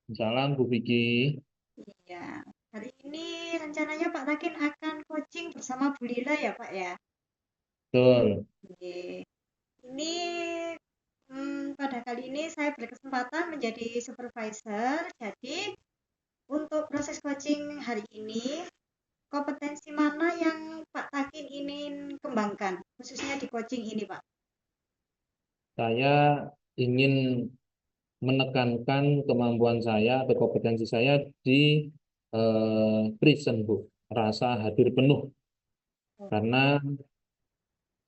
Salam Bu Vicky. Iya, hari ini rencananya Pak Takin akan coaching bersama Bu Lila ya Pak ya. Betul. Oke. Ini pada kali ini saya berkesempatan menjadi supervisor. Jadi untuk proses coaching hari ini, kompetensi mana yang Pak Takin ingin kembangkan, khususnya di coaching ini Pak? Saya ingin menekankan kemampuan saya atau kompetensi saya di present, Bu. Rasa hadir penuh. Karena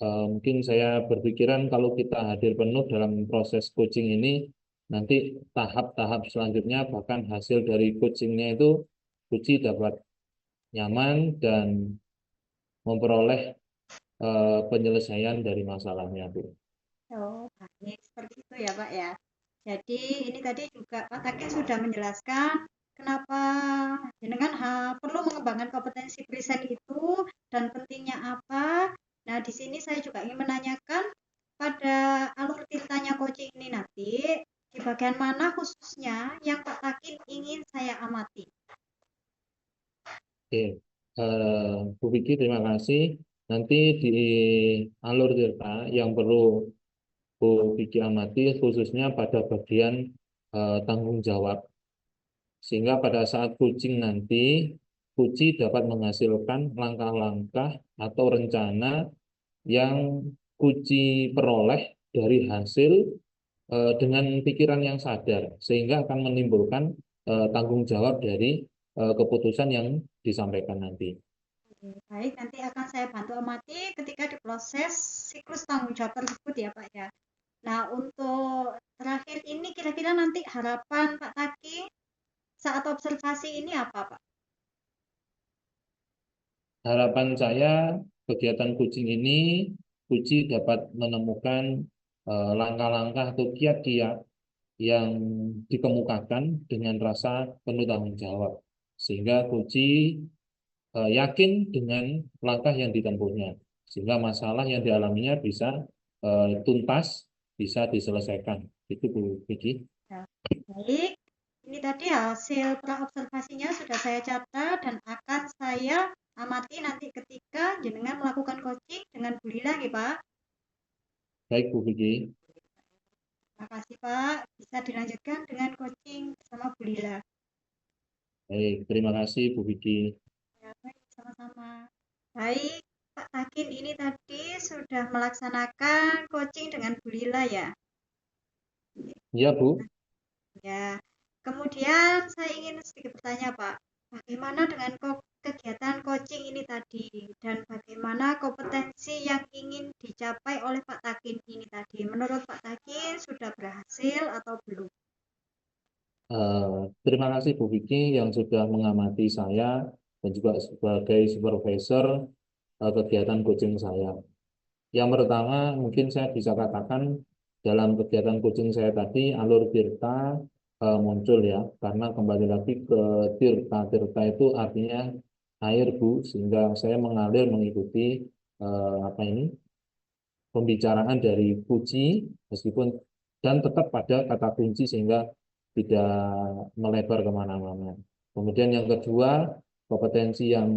mungkin saya berpikiran kalau kita hadir penuh dalam proses coaching ini, nanti tahap-tahap selanjutnya bahkan hasil dari coachingnya itu Puji dapat nyaman dan memperoleh penyelesaian dari masalahnya, Bu. Oh, baik. Seperti itu ya, Pak ya. Jadi ini tadi juga Pak Takin sudah menjelaskan kenapa jenengan perlu mengembangkan kompetensi present itu dan pentingnya apa. Nah, di sini saya juga ingin menanyakan pada alur ceritanya coaching ini nanti di bagian mana khususnya yang Pak Takin ingin saya amati. Oke, Bu Vicky terima kasih. Nanti di alur cerita yang perlu Bu Vicky amati khususnya pada bagian tanggung jawab. Sehingga pada saat coaching nanti, Puji dapat menghasilkan langkah-langkah atau rencana yang Puji peroleh dari hasil dengan pikiran yang sadar, sehingga akan menimbulkan tanggung jawab dari keputusan yang disampaikan nanti. Baik, nanti akan saya bantu amati ketika di proses siklus tanggung jawab tersebut ya Pak ya. Nah, untuk terakhir ini kira-kira nanti harapan Pak Taki saat observasi ini apa, Pak? Harapan saya kegiatan coaching ini Puji dapat menemukan langkah-langkah atau kiat-kiat yang dikemukakan dengan rasa penuh tanggung jawab, sehingga Puji yakin dengan langkah yang ditempuhnya, sehingga masalah yang dialaminya bisa tuntas, bisa diselesaikan. Itu Bu Vicky. Ya, baik, ini tadi hasil praobservasinya sudah saya catat dan akan saya amati nanti ketika jenengan melakukan coaching dengan Bu Lila nih, Pak. Baik Bu Vicky. Terima kasih, Pak. Bisa dilanjutkan dengan coaching bersama Bu Lila. Baik, terima kasih Bu Vicky. Ya, baik, sama-sama. Baik, Pak Takin ini tadi sudah melaksanakan coaching dengan Bu Lila ya. Ya Bu. Ya, kemudian saya ingin sedikit bertanya, Pak. Bagaimana dengan kegiatan coaching ini tadi dan bagaimana kompetensi yang ingin dicapai oleh Pak Takin ini tadi? Menurut Pak Takin sudah berhasil atau belum? Terima kasih Bu Vicky yang sudah mengamati saya dan juga sebagai supervisor kegiatan coaching saya. Yang pertama, mungkin saya bisa katakan dalam kegiatan coaching saya tadi, alur Tirta muncul ya, karena kembali lagi ke Tirta. Tirta itu artinya air Bu, sehingga saya mengalir mengikuti apa ini pembicaraan dari Puji, meskipun dan tetap pada kata kunci sehingga tidak melebar kemana-mana. Kemudian yang kedua, kompetensi yang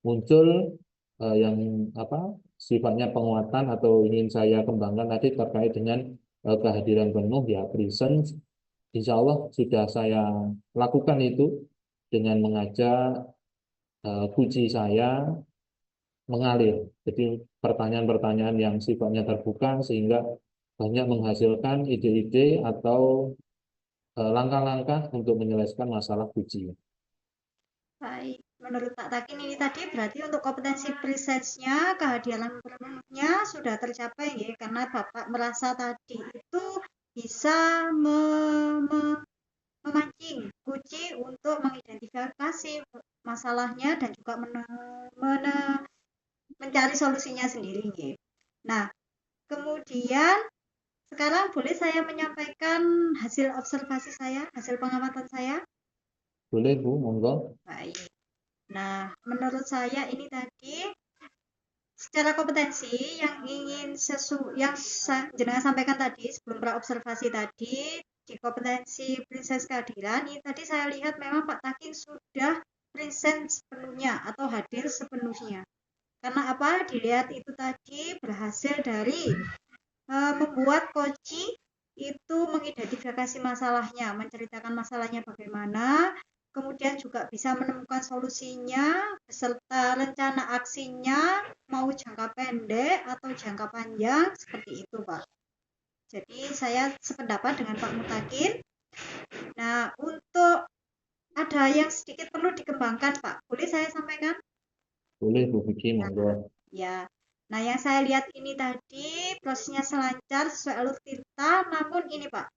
muncul yang apa sifatnya penguatan atau ingin saya kembangkan tadi terkait dengan kehadiran penuh ya presence. Insya Allah sudah saya lakukan itu dengan mengajak kunci saya mengalir. Jadi pertanyaan-pertanyaan yang sifatnya terbuka sehingga banyak menghasilkan ide-ide atau langkah-langkah untuk menyelesaikan masalah kunci. Baik, menurut Pak Takin ini tadi berarti untuk kompetensi presence-nya, kehadiran penuhnya sudah tercapai ya, karena Bapak merasa tadi itu bisa memancing kunci untuk mengidentifikasi masalahnya dan juga mencari solusinya sendiri. Ya. Nah, kemudian sekarang boleh saya menyampaikan hasil observasi saya, hasil pengamatan saya? Boleh Bu, monggo. Baik. Nah, menurut saya ini tadi secara kompetensi yang ingin yang jenengan sampaikan tadi sebelum praobservasi tadi di kompetensi Princess Keadilan ini tadi saya lihat memang Pak Takin sudah present sepenuhnya atau hadir sepenuhnya. Karena apa? Dilihat itu tadi berhasil dari membuat Koci itu mengidentifikasi masalahnya, menceritakan masalahnya bagaimana, kemudian juga bisa menemukan solusinya beserta rencana aksinya mau jangka pendek atau jangka panjang seperti itu, Pak. Jadi saya sependapat dengan Pak Mutakin. Nah, untuk ada yang sedikit perlu dikembangkan, Pak. Boleh saya sampaikan? Boleh Bu Vicky, monggo. Ya. Nah, yang saya lihat ini tadi prosesnya selancar sesuai alur cerita, namun ini Pak,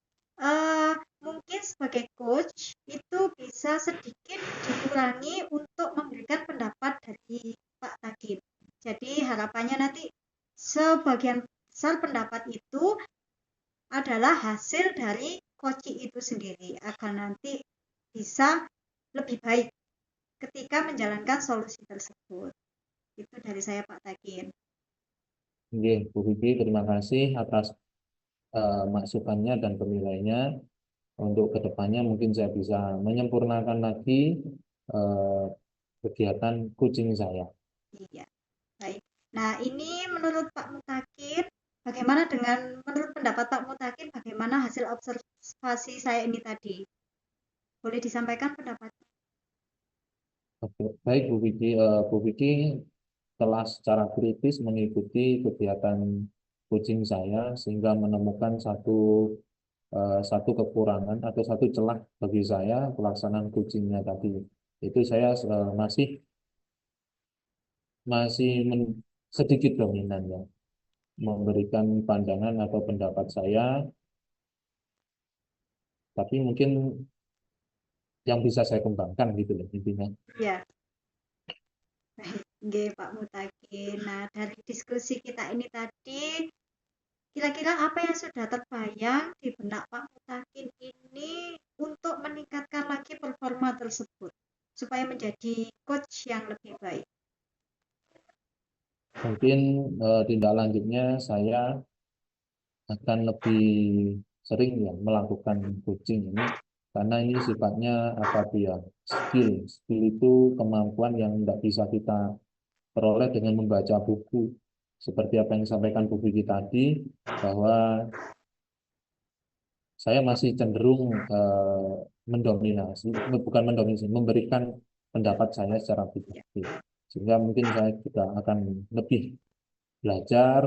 mungkin sebagai coach itu bisa sedikit dikurangi untuk memberikan pendapat dari Pak Tagin. Jadi harapannya nanti sebagian besar pendapat itu adalah hasil dari coach itu sendiri agar nanti bisa lebih baik ketika menjalankan solusi tersebut. Itu dari saya Pak Tagin. Oke, Bu Vicky, terima kasih atas masukannya dan penilaiannya. Untuk kedepannya mungkin saya bisa menyempurnakan lagi eh, kegiatan coaching saya. Iya, baik. Nah, ini menurut Pak Mutakin, bagaimana dengan menurut pendapat Pak Mutakin, bagaimana hasil observasi saya ini tadi? Boleh disampaikan pendapatnya? Oke, baik Bu Vicky. Bu Vicky telah secara kritis mengikuti kegiatan coaching saya sehingga menemukan satu kekurangan atau satu celah bagi saya pelaksanaan coachingnya tadi. Itu saya masih masih sedikit dominan ya, memberikan pandangan atau pendapat saya, tapi mungkin yang bisa saya kembangkan gitu loh intinya. Iya, baik. Nggih, Pak Mutakin. Nah, dari diskusi kita ini tadi, kira-kira apa yang sudah terbayang di benak Pak Mutakin ini untuk meningkatkan lagi performa tersebut, supaya menjadi coach yang lebih baik? Mungkin tindak lanjutnya saya akan lebih sering ya melakukan coaching ini karena ini sifatnya apa tuh ya, skill itu kemampuan yang tidak bisa kita peroleh dengan membaca buku seperti apa yang disampaikan Bu Vicky tadi, bahwa saya masih cenderung mendominasi, bukan mendominasi, memberikan pendapat saya secara pribadi, sehingga mungkin saya juga akan lebih belajar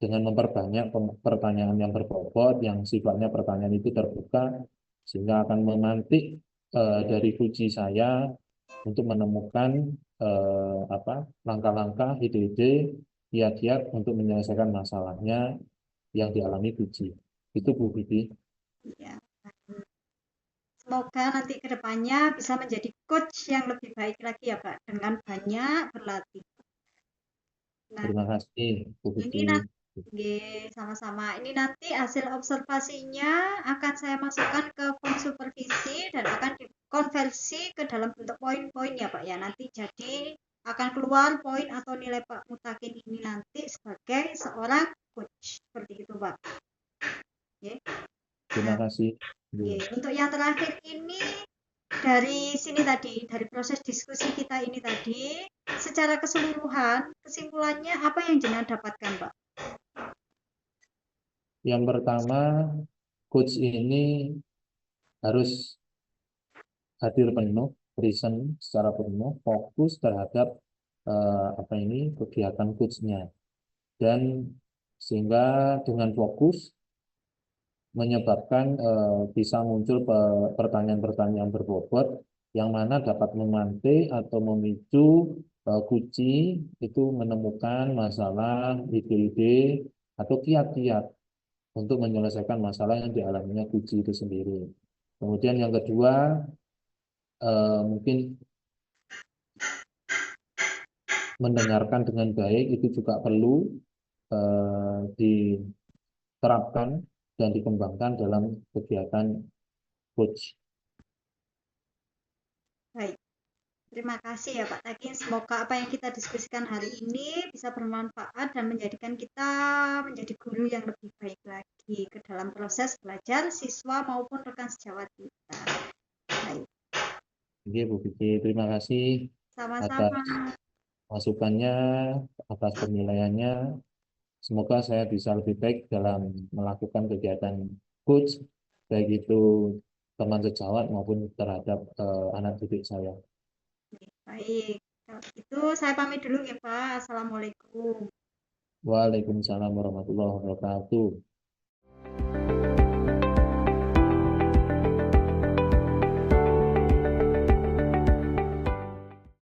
dengan memperbanyak pertanyaan yang berbobot, yang sifatnya pertanyaan itu terbuka, sehingga akan memantik dari kunci saya untuk menemukan apa langkah-langkah, ide-ide, kiat-kiat untuk menyelesaikan masalahnya yang dialami kunci. Itu Bu Vicky. Ya. Semoga nanti ke depannya bisa menjadi coach yang lebih baik lagi ya Pak, dengan banyak berlatih. Nah, Terima kasih Bu ini Vicky. nanti sama-sama. Ini nanti hasil observasinya akan saya masukkan ke form supervisi dan akan dikonversi ke dalam bentuk poin-poin ya Pak ya. Nanti jadi akan keluar poin atau nilai Pak Mutakin ini nanti sebagai seorang coach. Seperti itu Pak. Oke. Terima Nah, kasih. oke. Untuk yang terakhir ini dari sini tadi, dari proses diskusi kita ini tadi, secara keseluruhan, kesimpulannya apa yang jenengan dapatkan, Pak? Yang pertama, coach ini harus hadir penuh, present secara penuh, fokus terhadap apa ini kegiatan coachnya, dan sehingga dengan fokus menyebabkan bisa muncul pertanyaan-pertanyaan berbobot yang mana dapat memantik atau memicu kunci itu menemukan masalah, ide-ide atau kiat-kiat untuk menyelesaikan masalah yang dialaminya kunci itu sendiri. Kemudian yang kedua, mungkin mendengarkan dengan baik itu juga perlu diterapkan dan dikembangkan dalam kegiatan coach. Baik. Terima kasih ya Pak Takin. Semoga apa yang kita diskusikan hari ini bisa bermanfaat dan menjadikan kita menjadi guru yang lebih baik lagi ke dalam proses belajar siswa maupun rekan sejawat kita. Baik, Oke, Bu Vicky, terima kasih sama-sama. atas masukannya, atas penilaiannya. Semoga saya bisa lebih baik dalam melakukan kegiatan coach, baik itu teman sejawat maupun terhadap anak didik saya. Baik, kalau gitu saya pamit dulu ya Pak. Assalamualaikum. Waalaikumsalam warahmatullahi wabarakatuh.